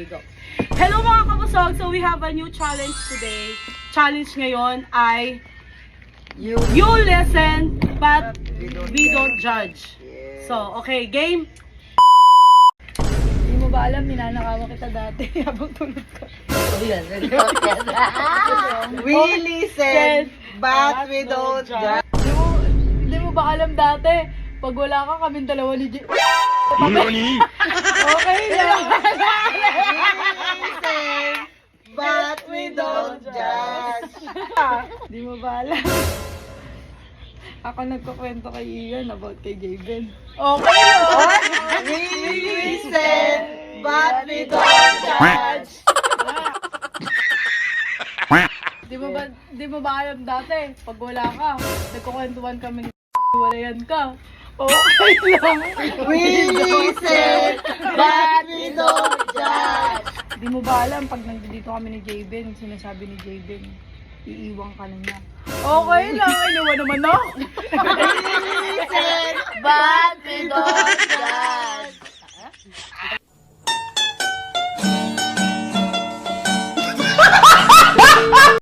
Go. Hello mga kabusog! So we have a new challenge today. Challenge ngayon ay You listen but we don't judge. So, okay, game? Hindi mo ba alam, ninanakawa kita dati habang tulog ka. We listen, but we don't judge. Hindi mo ba alam dati, pag wala ka, kaming dalawa ni J... NANI?! Okay lang. Listen, but we don't judge. Hindi mo ba alam? Ako nagkukwento kay Ian about kay Gaben. Okay lang. We listen, but we don't judge. Di mo ba alam dati, pag wala ka, nagkukwentuhan kami walayan ka. Okay lang. We listen, but we don't judge. Di mo ba alam, pag nandito kami ni Jaben, sinasabi ni Jaben, iiwan ka na niya. Okay lang, iniwan naman ako. We listen, but